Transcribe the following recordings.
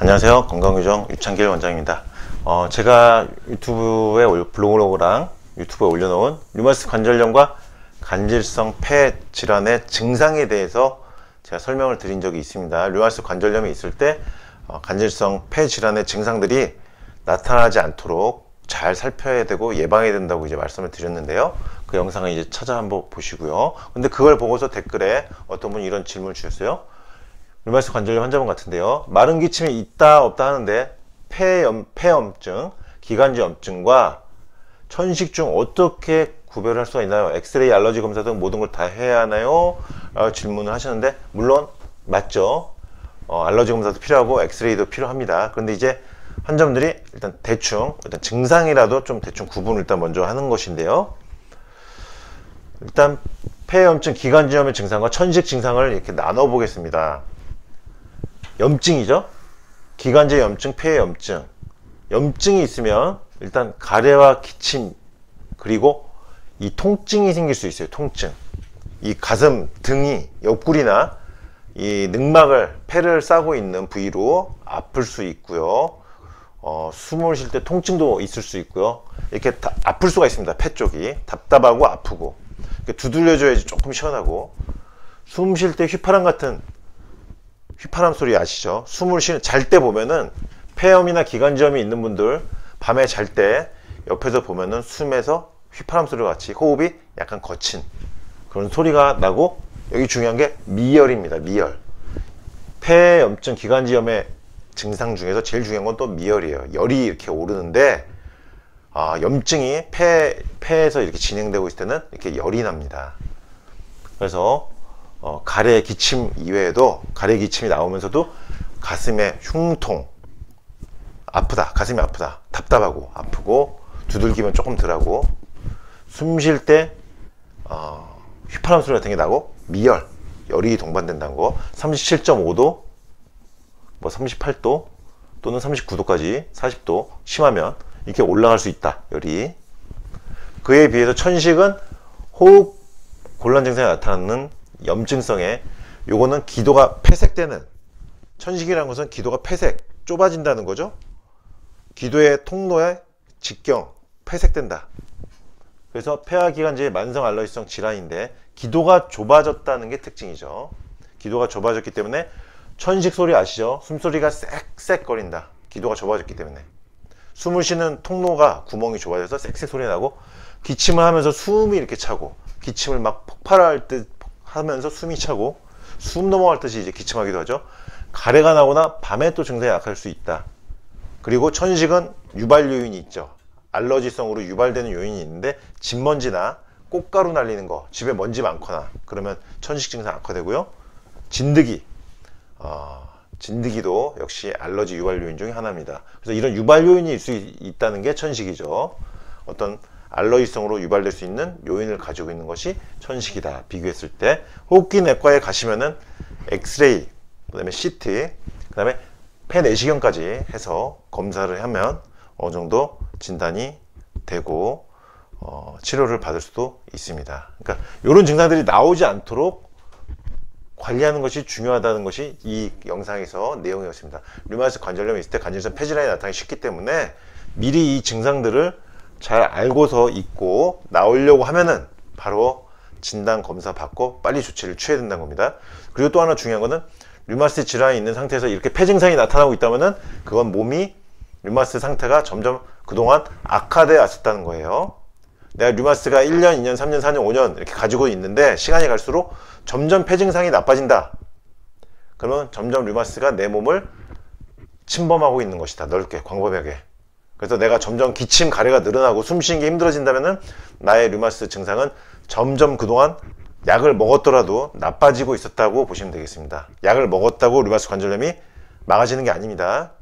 안녕하세요. 건강교정 유창길 원장입니다. 제가 유튜브에 블로그랑 유튜브에 올려놓은 류마티스 관절염과 간질성 폐 질환의 증상에 대해서 제가 설명을 드린 적이 있습니다. 류마티스 관절염이 있을 때 간질성 폐 질환의 증상들이 나타나지 않도록 잘 살펴야 되고 예방해야 된다고 이제 말씀을 드렸는데요. 그 영상을 이제 찾아 한번 보시고요. 근데 그걸 보고서 댓글에 어떤 분이 이런 질문을 주셨어요. 류마티스 관절염 환자분 같은데요. 마른 기침이 있다 없다 하는데 폐염증, 기관지 염증과 천식 중 어떻게 구별할 수가 있나요? 엑스레이, 알러지 검사 등 모든 걸 다 해야 하나요? 라고 질문을 하셨는데 물론 맞죠. 알러지 검사도 필요하고 엑스레이도 필요합니다. 그런데 이제 환자분들이 일단 증상이라도 좀 대충 구분을 일단 먼저 하는 것인데요. 일단 폐염증, 기관지염의 증상과 천식 증상을 이렇게 나눠 보겠습니다. 염증이죠. 기관지 염증, 폐염증. 염증이 있으면 일단 가래와 기침 그리고 이 통증이 생길 수 있어요. 통증. 이 가슴, 등이 옆구리나 이 늑막을 폐를 싸고 있는 부위로 아플 수 있고요. 숨을 쉴 때 통증도 있을 수 있고요. 이렇게 아플 수가 있습니다. 폐 쪽이 답답하고 아프고 이렇게 두들려줘야지 조금 시원하고, 숨 쉴 때 휘파람 같은 휘파람 소리 아시죠? 숨을 잘 때 보면은 폐염이나 기관지염이 있는 분들 밤에 잘 때 옆에서 보면은 숨에서 휘파람 소리와 같이 호흡이 약간 거친 그런 소리가 나고, 여기 중요한 게 미열입니다. 미열. 폐염증, 기관지염의 증상 중에서 제일 중요한 건 또 미열이에요. 열이 이렇게 오르는데 염증이 폐에서 이렇게 진행되고 있을 때는 이렇게 열이 납니다. 그래서 가래 기침 이외에도 가래 기침이 나오면서도 가슴에 흉통, 아프다, 가슴이 아프다, 답답하고 아프고 두들기면 조금 덜하고, 숨 쉴 때 휘파람 소리 같은 게 나고 미열, 열이 동반된다는 거. 37.5도, 뭐 38도 또는 39도까지 40도 심하면 이렇게 올라갈 수 있다, 열이. 그에 비해서 천식은 호흡 곤란 증상이 나타나는 염증성에, 요거는 기도가 폐색되는, 천식이라는 것은 기도가 좁아진다는 거죠. 기도의 통로의 직경, 폐색된다. 그래서 폐와 기관지의 만성 알러지성 질환인데 기도가 좁아졌다는 게 특징이죠. 기도가 좁아졌기 때문에 천식 소리 아시죠? 숨소리가 쌕쌕거린다. 기도가 좁아졌기 때문에. 숨을 쉬는 통로가, 구멍이 좁아져서 쌕쌕 소리 나고, 기침을 하면서 숨이 이렇게 차고, 기침을 막 폭발할 듯 하면서 숨이 차고, 숨 넘어갈 듯이 이제 기침하기도 하죠. 가래가 나거나 밤에 또 증상이 악화될 수 있다. 그리고 천식은 유발 요인이 있죠. 알러지성으로 유발되는 요인이 있는데, 진먼지나 꽃가루 날리는 거, 집에 먼지 많거나 그러면 천식 증상 악화되고요. 진드기도 역시 알러지 유발 요인 중에 하나입니다. 그래서 이런 유발 요인이 있을 수 있다는 게 천식이죠. 어떤 알러지성으로 유발될 수 있는 요인을 가지고 있는 것이 천식이다. 비교했을 때 호흡기 내과에 가시면은 엑스레이, 그 다음에 CT, 그 다음에 폐 내시경까지 해서 검사를 하면 어느 정도 진단이 되고 치료를 받을 수도 있습니다. 그러니까 이런 증상들이 나오지 않도록 관리하는 것이 중요하다는 것이 이 영상에서 내용이었습니다. 류마티스 관절염이 있을 때 간질성 폐질환이 나타나기 쉽기 때문에 미리 이 증상들을 잘 알고서 있고 나오려고 하면은 바로 진단 검사 받고 빨리 조치를 취해야 된다는 겁니다. 그리고 또 하나 중요한 거는 류마티스 질환이 있는 상태에서 이렇게 폐 증상이 나타나고 있다면은 그건 몸이 류마티스 상태가 점점 그동안 악화되어 왔었다는 거예요. 내가 류마티스가 1년, 2년, 3년, 4년, 5년 이렇게 가지고 있는데 시간이 갈수록 점점 폐 증상이 나빠진다. 그러면 점점 류마티스가 내 몸을 침범하고 있는 것이다. 넓게, 광범위하게. 그래서 내가 점점 기침, 가래가 늘어나고 숨쉬는 게 힘들어진다면은 나의 류마티스 증상은 점점 그동안 약을 먹었더라도 나빠지고 있었다고 보시면 되겠습니다. 약을 먹었다고 류마티스 관절염이 막아지는 게 아닙니다.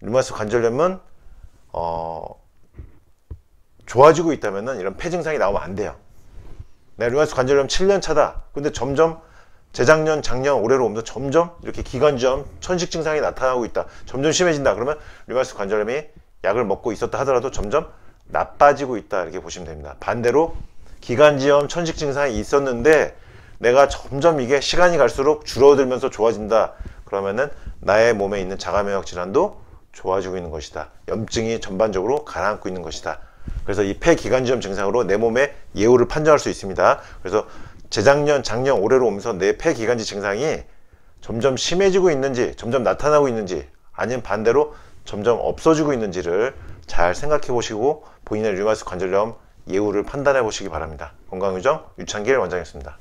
류마티스 관절염은 좋아지고 있다면은 이런 폐 증상이 나오면 안 돼요. 내가 류마티스 관절염 7년 차다. 근데 점점 재작년, 작년, 올해로 오면서 점점 이렇게 기관지염, 천식 증상이 나타나고 있다. 점점 심해진다. 그러면 류마티스 관절염이 약을 먹고 있었다 하더라도 점점 나빠지고 있다. 이렇게 보시면 됩니다. 반대로 기관지염, 천식 증상이 있었는데 내가 점점 이게 시간이 갈수록 줄어들면서 좋아진다. 그러면은 나의 몸에 있는 자가면역 질환도 좋아지고 있는 것이다. 염증이 전반적으로 가라앉고 있는 것이다. 그래서 이 폐기관지염 증상으로 내 몸의 예후를 판정할 수 있습니다. 그래서 재작년, 작년, 올해로 오면서 내 폐기관지 증상이 점점 심해지고 있는지, 점점 나타나고 있는지, 아니면 반대로 점점 없어지고 있는지를 잘 생각해 보시고 본인의 류마티스 관절염 예후를 판단해 보시기 바랍니다. 건강유정 유창길 원장이었습니다.